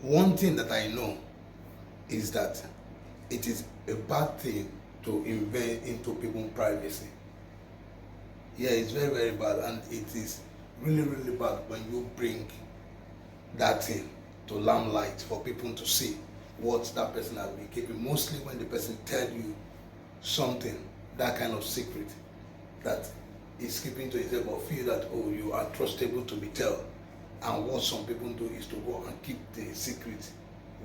One thing that I know is that it is a bad thing to invade into people's privacy. Yeah, it's very, very bad, and it is really, really bad when you bring that thing to limelight for people to see what that person has been keeping. Mostly when the person tell you something, that kind of secret that is keeping to himself, or feel that, oh, you are trustable to be told. And what some people do is to go and keep the secret,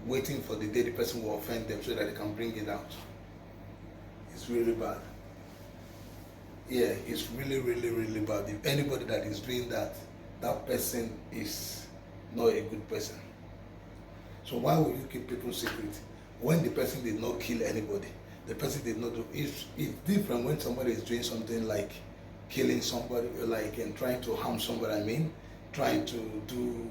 waiting for the day the person will offend them so that they can bring it out. It's really bad. Yeah, it's really, really, really bad. If anybody that is doing that, that person is not a good person. So why would you keep people's secret when the person did not kill anybody? The person did not do. It's different when somebody is doing something like killing somebody, like and trying to harm somebody. I mean, trying to do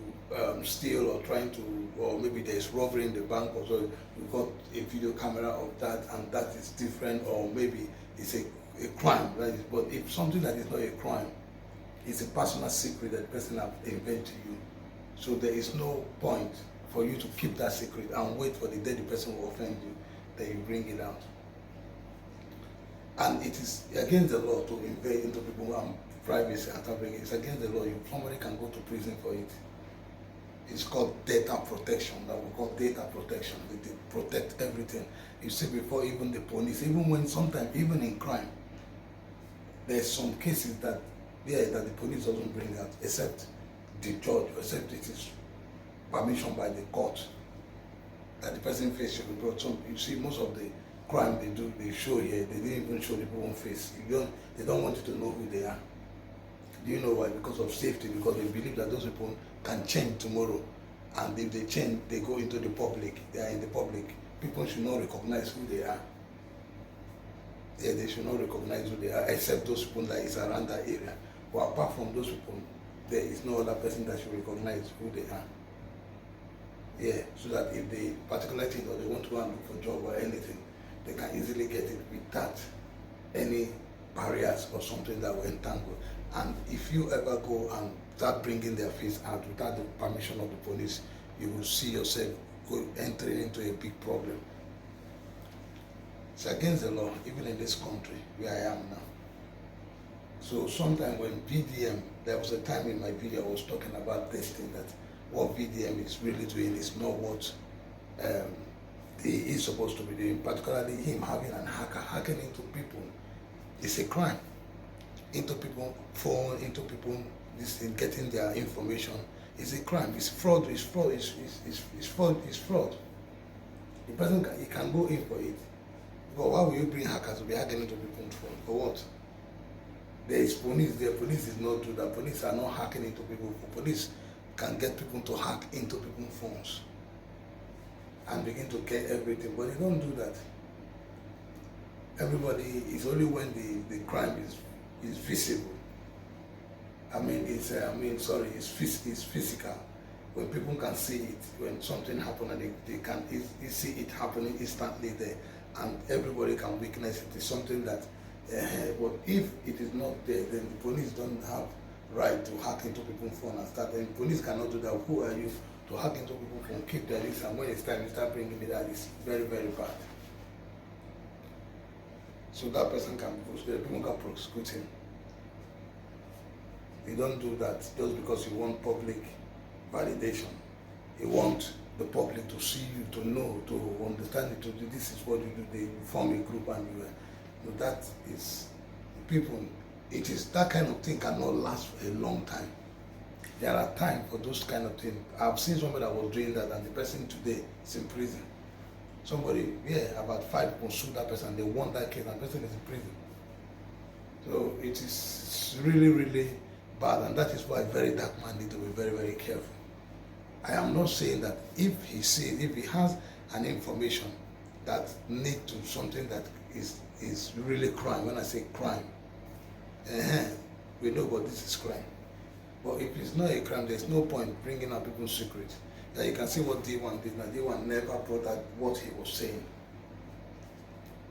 steal, or trying to, or maybe there's robbery in the bank, or so. We got a video camera of that, and that is different. Or maybe it's a crime, right? But if something that is not a crime, it's a personal secret that the person has invented to you. So there is no point for you to keep that secret and wait for the day the person will offend you, then you bring it out. And it is against the law to invade into people's privacy and bring it. It's against the law. Somebody can go to prison for it. It's called data protection. That we call data protection. They protect everything. You see, before even the police, even when sometimes, even in crime, there's some cases that that the police doesn't bring out, except the judge, except it is permission by the court that the person face should be brought. So you see, most of the crime they show here, they didn't even show the person's face. They don't want you to know who they are. Do you know why? Because of safety, because they believe that those people can change tomorrow. And if they change, they go into the public, they are in the public. People should not recognize who they are. Yeah, they should not recognize who they are, except those people that is around that area. But apart from those people, there is no other person that should recognize who they are. Yeah, so that if they particular thing, or they want to go and look for a job or anything, they can easily get it without any barriers or something that will entangle. And if you ever go and start bringing their face out without the permission of the police, you will see yourself entering into a big problem. It's against the law, even in this country where I am now. So sometimes when VDM, there was a time in my video I was talking about this thing, that what VDM is really doing is not what he is supposed to be doing. Particularly him having an hacker, hacking into people. It's a crime. Into people's phone, into people getting their information. It's a crime. It's fraud. It's fraud. It's fraud. It's fraud. The person can go in for it. But why will you bring hackers to be hacking into people's phone? For what? There is police. The police is not do that. Police are not hacking into people. Police can get people to hack into people's phones and begin to get everything. But they don't do that. Everybody is only when the crime is visible. It's physical. When people can see it, when something happens and they can see it happening instantly there, and everybody can witness it. It's something that, but if it is not there, then the police don't have right to hack into people's phone and start. And police cannot do that. Who are you to hack into people's phone? Keep their list, and when it's time, you start bringing it out. It's very, very bad. So that person can, people can prosecute him. You don't do that just because you want public validation. You want the public to see you, to know, to understand it, to do this is what you do. They form a group and that is people. It is that kind of thing cannot last for a long time. There are times for those kind of things. I've seen somebody that was doing that, and the person today is in prison. Somebody, about 5 people sued that person. They won that case, and the person is in prison. So it is really, really bad, and that is why very dark man need to be very, very careful. I am not saying that if he has an information that need to something that is really crime. When I say crime, we know what this is crime. But if it's not a crime, there's no point bringing up people's secrets. That you can see what D1 did. Now D1 never brought out what he was saying,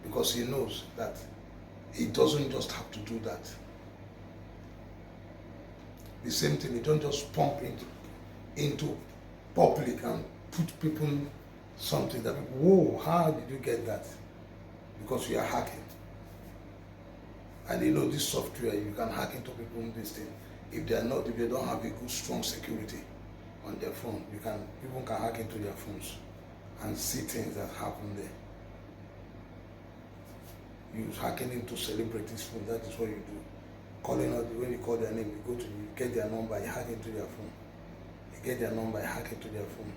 because he knows that he doesn't just have to do that. The same thing, you don't just pump into public and put people something that people, whoa, how did you get that? Because you are hacking. And you know this software, you can hack into people's this thing. If they don't have a good strong security on their phone, people can hack into their phones and see things that happen there. You hacking into celebrities' phone, that is what you do. Calling out, when you call their name, you get their number, you hack into their phone. You get their number, you hack into their phone.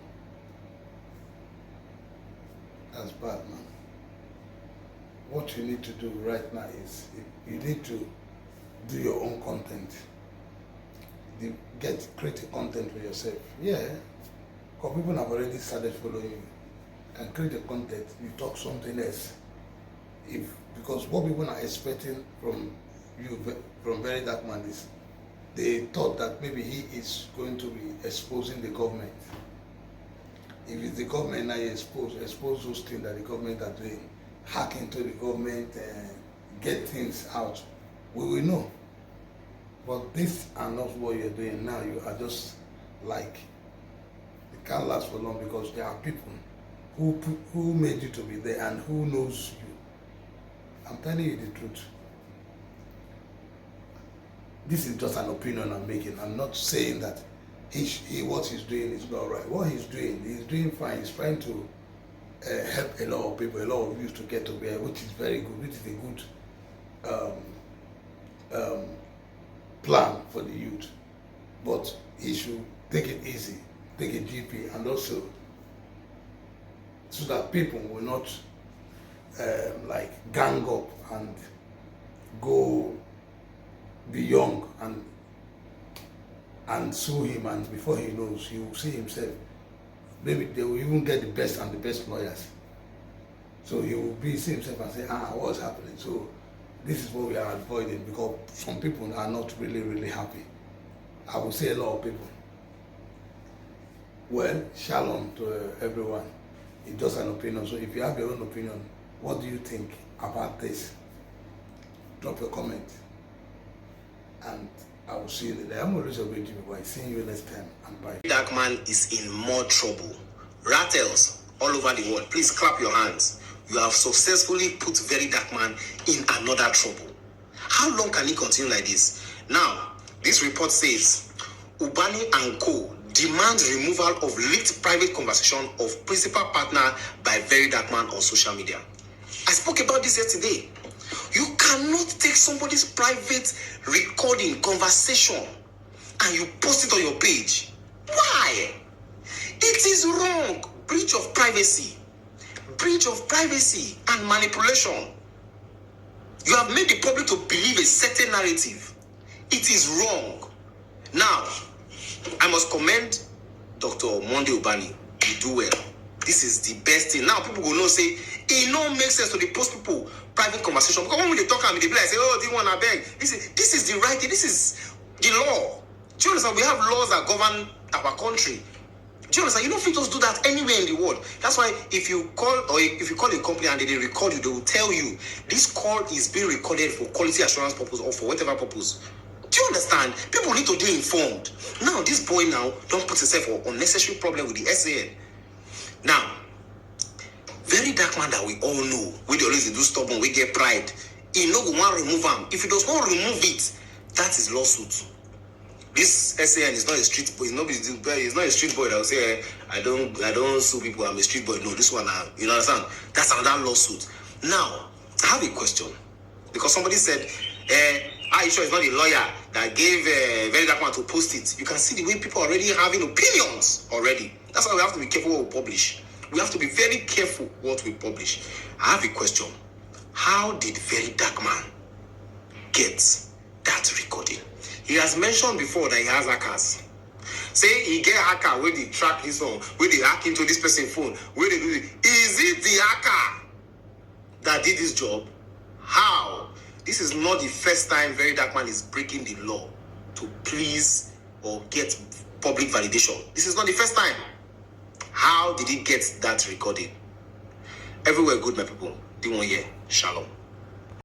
That's bad, man. What you need to do right now is you need to do your own content. Create a content for yourself. Yeah, because people have already started following you. And create a content, you talk something else. Because what people are expecting from you, from Very Dark Man, is they thought that maybe he is going to be exposing the government. If it's the government now, you expose those things that the government are doing, hack into the government, get things out, we will know. But this are not what you're doing now. You are just like, it can't last for long because there are people who made you to be there and who knows you. I'm telling you the truth. This is just an opinion I'm making. I'm not saying that what he's doing is not right. What he's doing fine. He's trying to help a lot of people, a lot of youth to get to where, which is very good, which is a good plan for the youth. But he should take it easy, take a GP, and also so that people will not like gang up and go beyond and sue him, and before he knows, he will see himself. Maybe they will even get the best and the best lawyers. So he will see himself and say, what's happening? So this is what we are avoiding, because some people are not really happy. I will say a lot of people. Well, shalom to everyone. It's just an opinion. So if you have your own opinion, what do you think about this? Drop your comment. And I will see you later. I'm always a great Jimmy Boy. See you next time, and bye. Dark Man is in more trouble. Rattles all over the world. Please clap your hands. You have successfully put Very Dark Man in another trouble. How long can he continue like this? Now, this report says Ubani and Co. demand removal of leaked private conversation of principal partner by Very Dark Man on social media. I spoke about this yesterday. You cannot take somebody's private recording conversation and you post it on your page. Why? It is wrong. Breach of privacy and manipulation. You have made the public to believe a certain narrative. It is wrong. Now, I must commend Dr. Monday Ubani. You do well. This is the best thing. Now people will know say it no make sense to the post people private conversation, because when they talk and they be like say, oh, they want to beg. This is the right thing. This is the law. Do you understand? We have laws that govern our country. Do you understand? You don't fit just do that anywhere in the world. That's why if you call a company and they record you, they will tell you this call is being recorded for quality assurance purpose or for whatever purpose. Do you understand? People need to be informed. Now this boy now don't put himself in unnecessary problem with the SAN. Now, Very Dark Man that we all know, we always do stubborn, we get pride. He no go want to remove him. If he does not remove it, that is lawsuit. This SAN is not a street boy. It's not a street boy that will say, I don't sue people, I'm a street boy. No, this one, you understand? That's another lawsuit. Now, I have a question. Because somebody said, Aisha is not a lawyer that gave Very Dark Man to post it. You can see the way people are already having opinions already. That's why we have to be careful what we publish. We have to be very careful what we publish. I have a question. How did Very Dark Man get that recording? He has mentioned before that he has hackers. Say he get hacker where they track his phone, where they hack into this person's phone, where they do it. Is it the hacker that did this job? How? This is not the first time Very Dark Man is breaking the law to please or get public validation. This is not the first time. How did he get that recording? Everywhere good, my people. Do one year. Shalom.